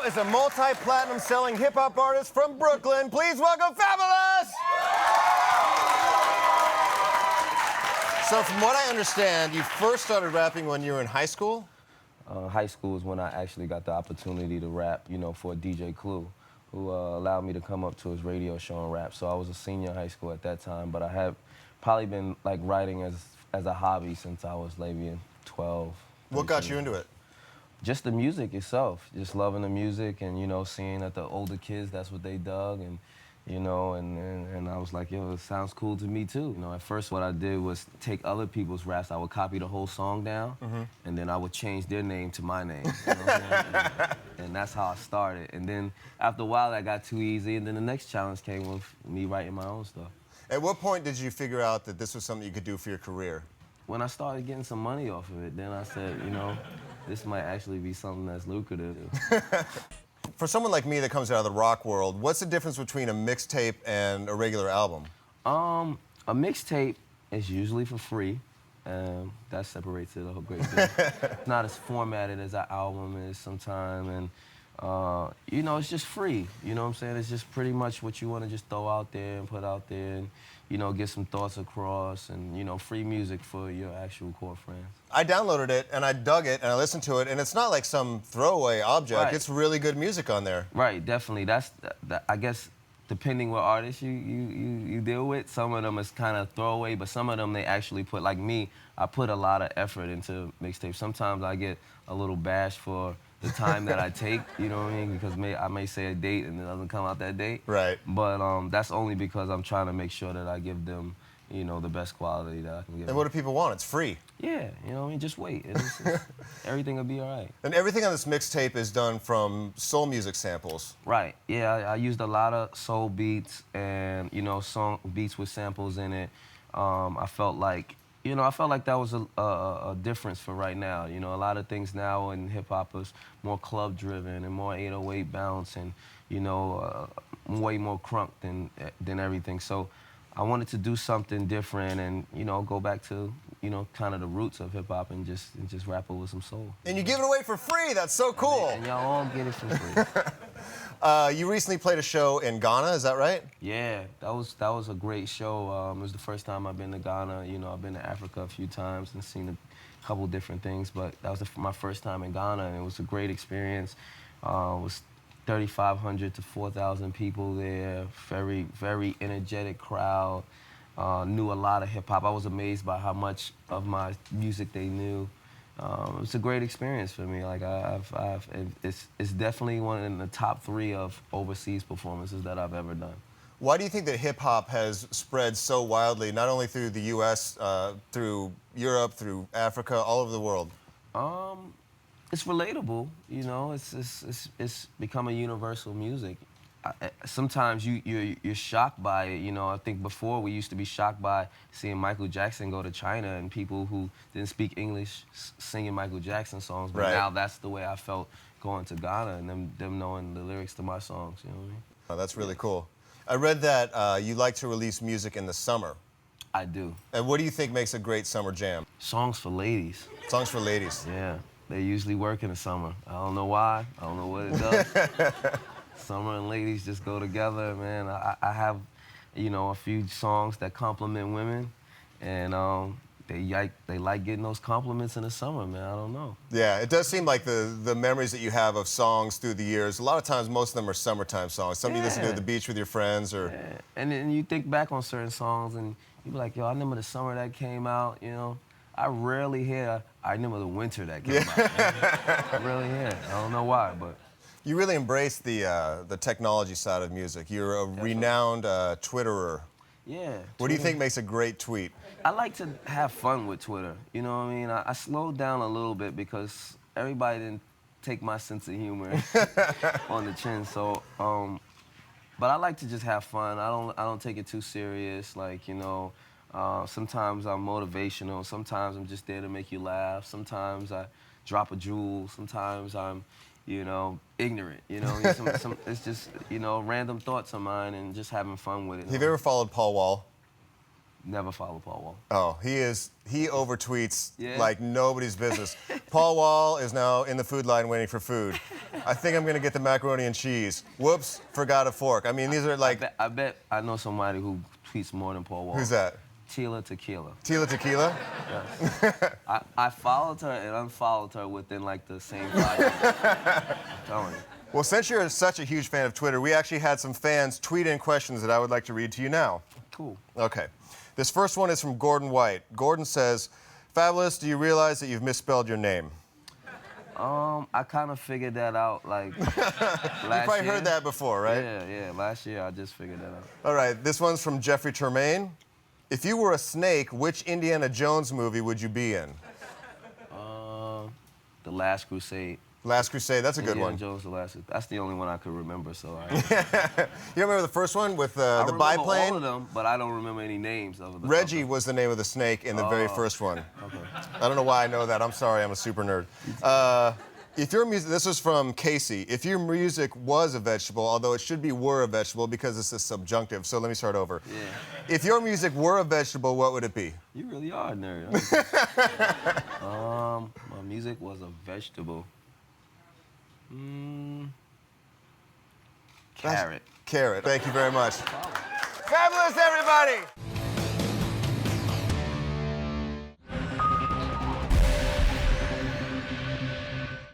is a multi-platinum selling hip-hop artist from Brooklyn. Please welcome Fabolous! So from what I understand, you first started rapping when you were in high school? High school is when I actually got the opportunity to rap, you know, for DJ Clue, who allowed me to come up to his radio show and rap. So I was a senior in high school at that time, but I had probably been like writing as a hobby since I was maybe 12. What got you into it? Just the music itself, just loving the music and, you know, seeing that the older kids, that's what they dug and, you know, and I was like, yo, it sounds cool to me too. You know, at first what I did was take other people's raps, I would copy the whole song down, and then I would change their name to my name. You know what I'm saying? And that's how I started. And then after a while that got too easy, and then the next challenge came with me writing my own stuff. At what point did you figure out that this was something you could do for your career? When I started getting some money off of it, then I said, you know, this might actually be something that's lucrative. For someone like me that comes out of the rock world, what's the difference between a mixtape and a regular album? A mixtape is usually for free. That separates it a great deal. It's not as formatted as an album is sometimes, and you know, it's just free. You know what I'm saying? It's just pretty much what you want to just throw out there and put out there, and you know, get some thoughts across, and you know, free music for your actual core friends. I downloaded it and I dug it and I listened to it, and it's not like some throwaway object. Right. It's really good music on there. Right, definitely. That's I guess depending what artists you deal with, some of them is kind of throwaway, but some of them they actually put, like me, I put a lot of effort into mixtapes. Sometimes I get a little bashed for the time that I take, you know what I mean? Because I may say a date and it doesn't come out that date. Right. But that's only because I'm trying to make sure that I give them, you know, the best quality that I can give. And what do people want? It's free. Yeah, you know what I mean? Just wait. Everything will be all right. And everything on this mixtape is done from soul music samples. Right, yeah, I used a lot of soul beats and, you know, song beats with samples in it. I felt like that was a difference for right now. You know, a lot of things now in hip-hop is more club-driven and more 808 bounce and, you know, way more crunk than everything. So I wanted to do something different and, you know, go back to, you know, kind of the roots of hip-hop and just rap over some soul. And you give it away for free. That's so cool. And y'all all get it for free. You recently played a show in Ghana, is that right? Yeah, that was a great show. It was the first time I've been to Ghana. You know, I've been to Africa a few times and seen a couple different things, but that was my first time in Ghana, and it was a great experience. It was 3,500 to 4,000 people there, very, very energetic crowd. Knew a lot of hip-hop. I was amazed by how much of my music they knew. It was a great experience for me. Like it's definitely one in the top 3 of overseas performances that I've ever done. Why do you think that hip-hop has spread so wildly, not only through the U.S., through Europe, through Africa, all over the world? It's relatable, you know. It's become a universal music. Sometimes you're shocked by it, you know. I think before we used to be shocked by seeing Michael Jackson go to China and people who didn't speak English singing Michael Jackson songs. But now that's the way I felt going to Ghana and them knowing the lyrics to my songs, you know what I mean? Oh, that's really cool. I read that you like to release music in the summer. I do. And what do you think makes a great summer jam? Songs for ladies. Songs for ladies. Yeah, they usually work in the summer. I don't know why. I don't know what it does. Summer and ladies just go together, man. I have, you know, a few songs that compliment women, and they like getting those compliments in the summer, man. I don't know. Yeah, it does seem like the memories that you have of songs through the years, a lot of times, most of them are summertime songs. Some you listen to at the beach with your friends, or... Yeah. And then you think back on certain songs, and you be like, yo, I remember the summer that came out, you know. I rarely hear, I remember the winter that came out. I rarely hear it. I don't know why, but... You really embrace the technology side of music. You're a renowned Twitterer. Yeah. What do you think makes a great tweet? I like to have fun with Twitter. You know what I mean? I slowed down a little bit because everybody didn't take my sense of humor on the chin. So, but I like to just have fun. I don't take it too serious. Like, you know, sometimes I'm motivational. Sometimes I'm just there to make you laugh. Sometimes I drop a jewel. Sometimes I'm, you know, ignorant, you know. It's just, you know, random thoughts of mine and just having fun with it. Have you ever followed Paul Wall? Never follow Paul Wall. Oh, he overtweets Yeah. like nobody's business. Paul Wall is now in the food line waiting for food. I think I'm gonna get the macaroni and cheese. Whoops, forgot a fork. I mean, these are like. I bet I know somebody who tweets more than Paul Wall. Who's that? Tila Tequila. Tila Tequila? Yes. I followed her and unfollowed her within like the same 5 minutes. I'm telling you. Well, since you're such a huge fan of Twitter, we actually had some fans tweet in questions that I would like to read to you now. Cool. Okay. This first one is from Gordon White. Gordon says, Fabolous, do you realize that you've misspelled your name? I kind of figured that out like last You probably year. heard that before, right? Yeah. Last year I just figured that out. All right, this one's from Jeffrey Tremaine. If you were a snake, which Indiana Jones movie would you be in? The Last Crusade. Last Crusade, that's a good Indiana one. Jones, the last. That's the only one I could remember. So You remember the first one with I the remember biplane? all of them, but I don't remember any names of them. Reggie was the name of the snake in the very first one. I don't know why I know that. I'm sorry, I'm a super nerd. If your music, this was from Casey. If your music was a vegetable, although it should be were a vegetable because it's a subjunctive, so let me start over. Yeah. If your music were a vegetable, what would it be? You really are a nerd. My music was a vegetable. Carrot. Carrot. Thank you very much. Fabulous, everybody!